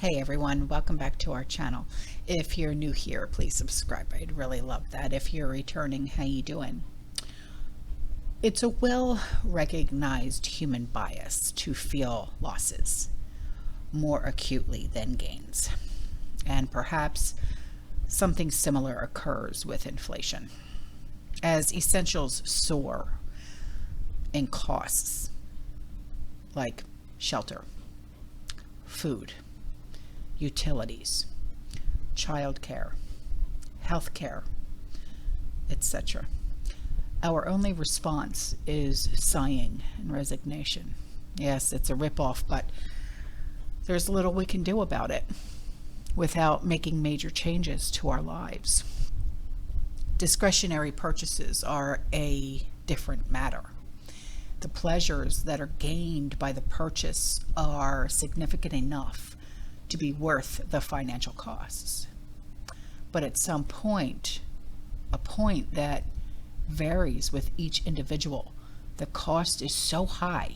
Hey everyone, welcome back to our channel. If you're new here, please subscribe. I'd really love that. If you're returning, how you doing? It's a well-recognized human bias to feel losses more acutely than gains. And perhaps something similar occurs with inflation. As essentials soar in costs like shelter, food, utilities, childcare, healthcare, etc. Our only response is sighing and resignation. Yes, it's a ripoff, but there's little we can do about it without making major changes to our lives. Discretionary purchases are a different matter. The pleasures that are gained by the purchase are significant enough to be worth the financial costs. But at some point, a point that varies with each individual, the cost is so high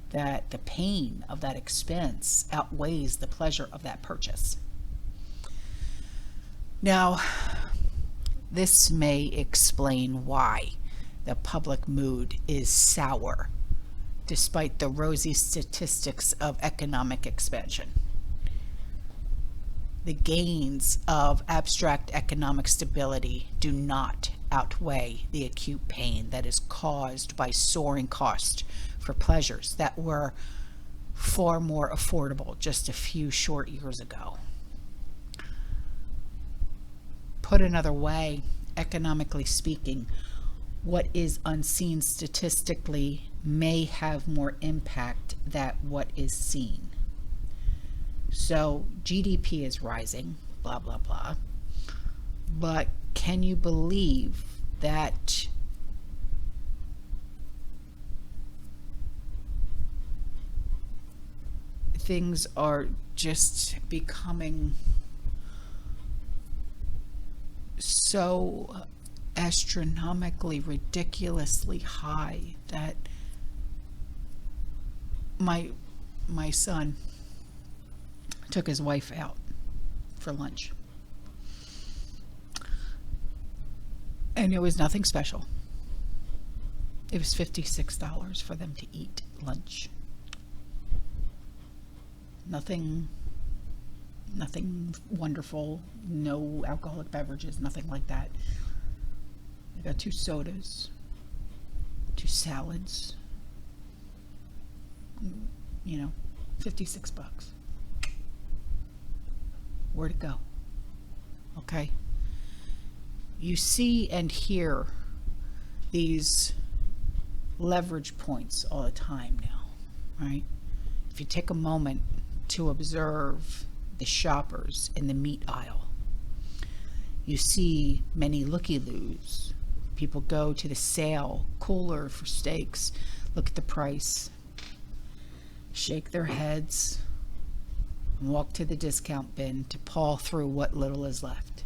that the pain of that expense outweighs the pleasure of that purchase. Now, this may explain why the public mood is sour despite the rosy statistics of economic expansion. The gains of abstract economic stability do not outweigh the acute pain that is caused by soaring costs for pleasures that were far more affordable just a few short years ago. Put another way, economically speaking, what is unseen statistically may have more impact than what is seen. So GDP is rising, blah, blah, blah. But can you believe that things are just becoming so astronomically, ridiculously high that my son took his wife out for lunch, and it was nothing special. It was $56 for them to eat lunch. Nothing wonderful, no alcoholic beverages, nothing like that. I got 2 sodas, 2 salads, you know, $56. Where'd it go? Okay. You see and hear these leverage points all the time now, right? If you take a moment to observe the shoppers in the meat aisle, you see many looky-loos. People go to the sale cooler for steaks, look at the price, shake their heads, and walk to the discount bin to paw through what little is left.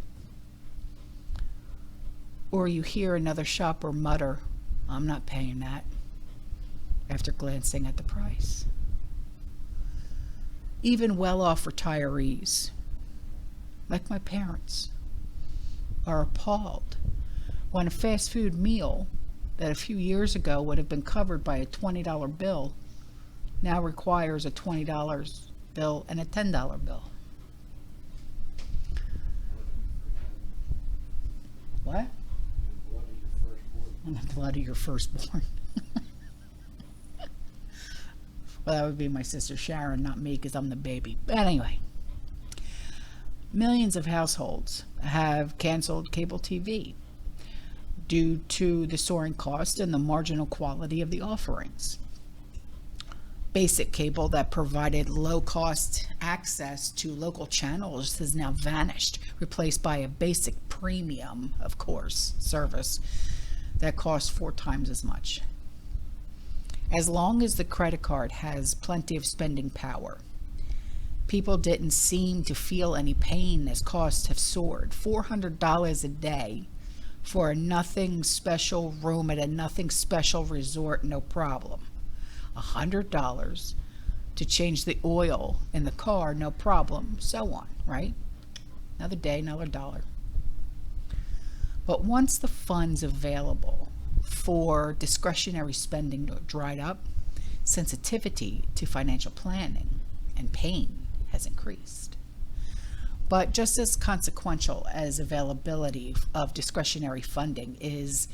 Or you hear another shopper mutter, "I'm not paying that," after glancing at the price. Even well-off retirees, like my parents, are appalled when a fast food meal that a few years ago would have been covered by a $20 bill now requires a $20 bill and a $10 bill. What? And the blood of your firstborn. Well, that would be my sister Sharon, not me, because I'm the baby. But anyway, millions of households have canceled cable TV due to the soaring cost and the marginal quality of the offerings. Basic cable that provided low-cost access to local channels has now vanished, replaced by a basic premium, of course, service that costs 4 times as much. As long as the credit card has plenty of spending power, people didn't seem to feel any pain as costs have soared. $400 a day for a nothing special room at a nothing special resort, no problem. $100 To change the oil in the car, no problem, so on, right? Another day, another dollar. But once the funds available for discretionary spending dried up, sensitivity to financial planning and pain has increased. But just as consequential as availability of discretionary funding is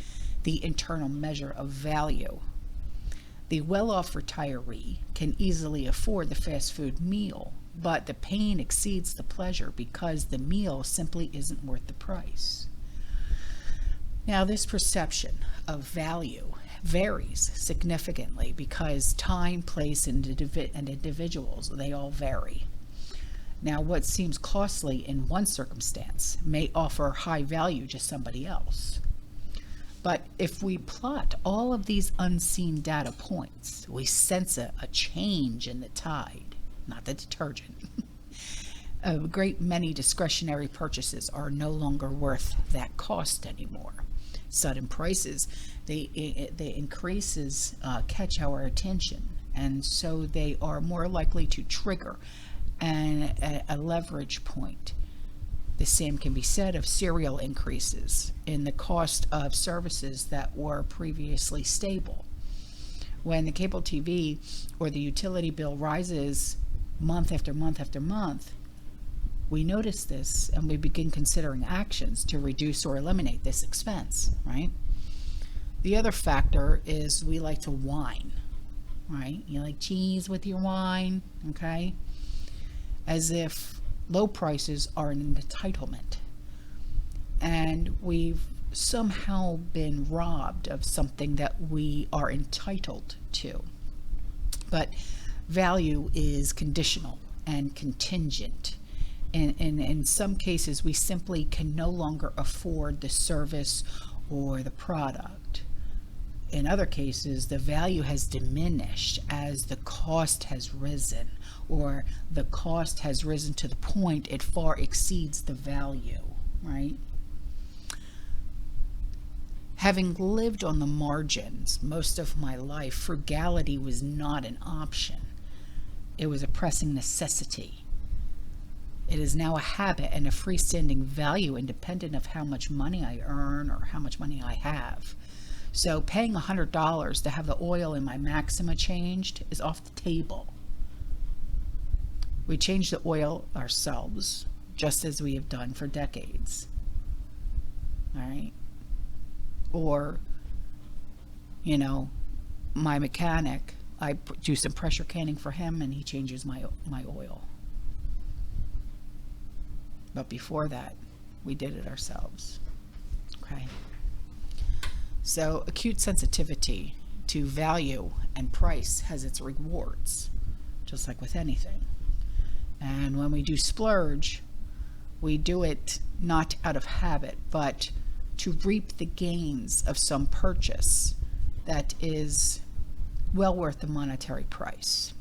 the internal measure of value. The well-off retiree can easily afford the fast food meal, but the pain exceeds the pleasure because the meal simply isn't worth the price. Now, this perception of value varies significantly because time, place, and individuals, they all vary. Now, what seems costly in one circumstance may offer high value to somebody else. But if we plot all of these unseen data points, we sense a change in the tide, not the detergent. A great many discretionary purchases are no longer worth that cost anymore. Sudden prices, the increases catch our attention, and so they are more likely to trigger a leverage point. The same can be said of serial increases in the cost of services that were previously stable. When the cable TV or the utility bill rises month after month after month, we notice this and we begin considering actions to reduce or eliminate this expense, right? The other factor is we like to whine, right? You like cheese with your wine, okay? As if low prices are an entitlement. And we've somehow been robbed of something that we are entitled to. But value is conditional and contingent. And in some cases, we simply can no longer afford the service or the product. In other cases, the value has diminished as the cost has risen, or the cost has risen to the point it far exceeds the value, right? Having lived on the margins most of my life, frugality was not an option. It was a pressing necessity. It is now a habit and a freestanding value independent of how much money I earn or how much money I have. So paying $100 to have the oil in my Maxima changed is off the table. We change the oil ourselves, just as we have done for decades. All right? Or, my mechanic, I do some pressure canning for him and he changes my oil. But before that, we did it ourselves. Okay? So acute sensitivity to value and price has its rewards, just like with anything. And when we do splurge, we do it not out of habit, but to reap the gains of some purchase that is well worth the monetary price.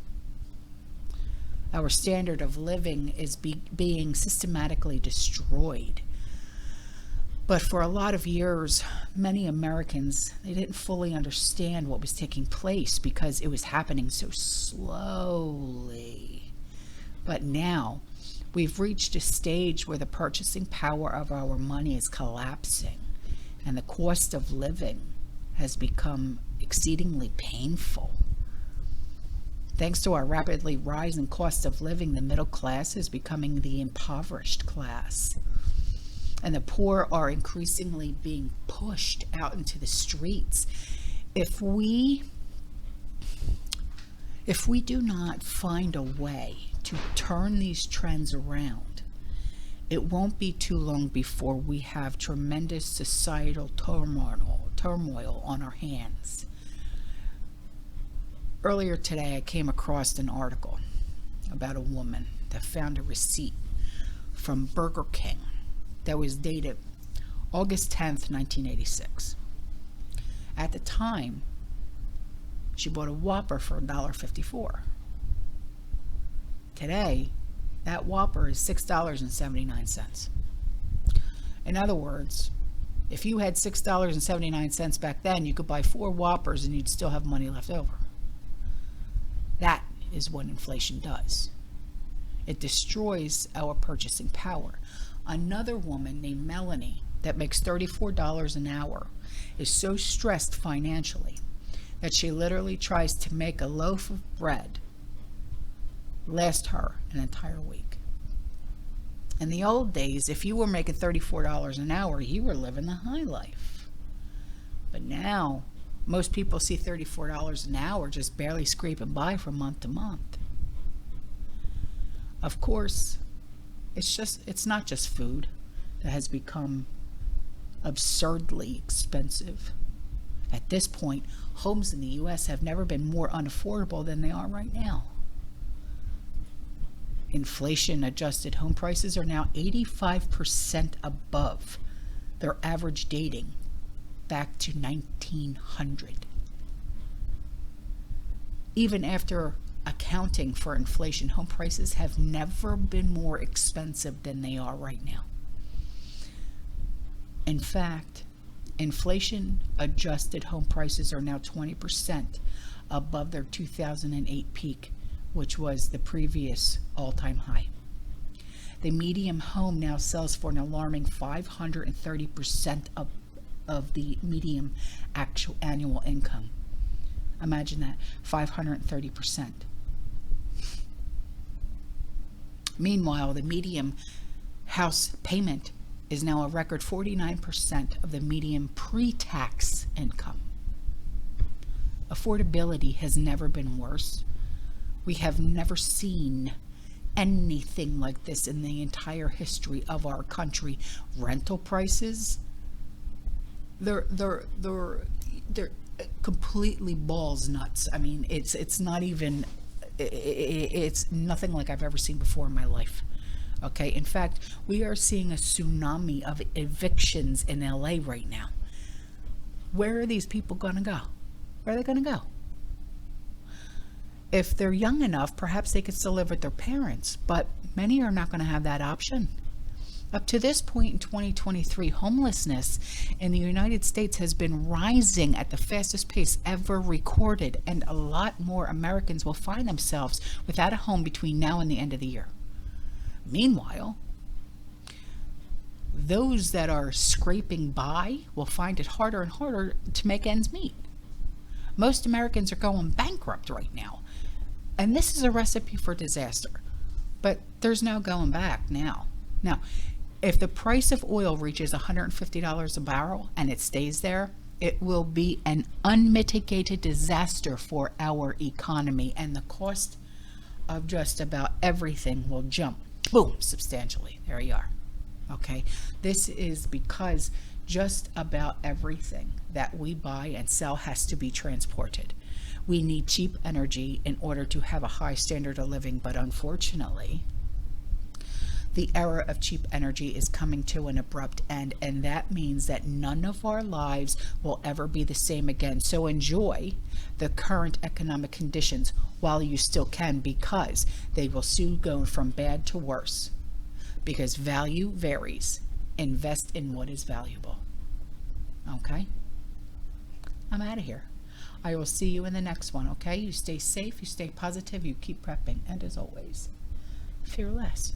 Our standard of living is being systematically destroyed. But for a lot of years, many Americans, they didn't fully understand what was taking place because it was happening so slowly. But now, we've reached a stage where the purchasing power of our money is collapsing, and the cost of living has become exceedingly painful. Thanks to our rapidly rising cost of living, the middle class is becoming the impoverished class. And the poor are increasingly being pushed out into the streets. If we do not find a way to turn these trends around, it won't be too long before we have tremendous societal turmoil on our hands. Earlier today, I came across an article about a woman that found a receipt from Burger King that was dated August 10th, 1986. At the time, she bought a Whopper for $1.54. Today, that Whopper is $6.79. In other words, if you had $6.79 back then, you could buy 4 Whoppers and you'd still have money left over. That is what inflation does. It destroys our purchasing power. Another woman named Melanie that makes $34 an hour is so stressed financially that she literally tries to make a loaf of bread last her an entire week. In the old days, if you were making $34 an hour, you were living the high life. But now, most people see $34 an hour just barely scraping by from month to month. Of course, it's not just food that has become absurdly expensive. At this point, homes in the U.S. have never been more unaffordable than they are right now. Inflation-adjusted home prices are now 85% above their average dating back to 1900. Even after accounting for inflation, home prices have never been more expensive than they are right now. In fact, inflation-adjusted home prices are now 20% above their 2008 peak, which was the previous all-time high. The median home now sells for an alarming 530% of the median actual annual income. Imagine that, 530%. Meanwhile, the median house payment is now a record 49% of the median pre-tax income. Affordability has never been worse. We have never seen anything like this in the entire history of our country. Rental prices, they're completely balls nuts. I mean, it's not even, it's nothing like I've ever seen before in my life. Okay, in fact, we are seeing a tsunami of evictions in LA right now. Where are these people going to go? Where are they going to go? If they're young enough, perhaps they could still live with their parents, but many are not going to have that option. Up to this point in 2023, homelessness in the United States has been rising at the fastest pace ever recorded, and a lot more Americans will find themselves without a home between now and the end of the year. Meanwhile, those that are scraping by will find it harder and harder to make ends meet. Most Americans are going bankrupt right now, and this is a recipe for disaster. But there's no going back now. Now, if the price of oil reaches $150 a barrel and it stays there, it will be an unmitigated disaster for our economy, and the cost of just about everything will jump, boom, substantially. There you are. Okay, this is because just about everything that we buy and sell has to be transported. We need cheap energy in order to have a high standard of living, but unfortunately, the era of cheap energy is coming to an abrupt end, and that means that none of our lives will ever be the same again. So enjoy the current economic conditions while you still can, because they will soon go from bad to worse. Because value varies. Invest in what is valuable. Okay? I'm out of here. I will see you in the next one, okay? You stay safe, you stay positive, you keep prepping, and as always, fear less.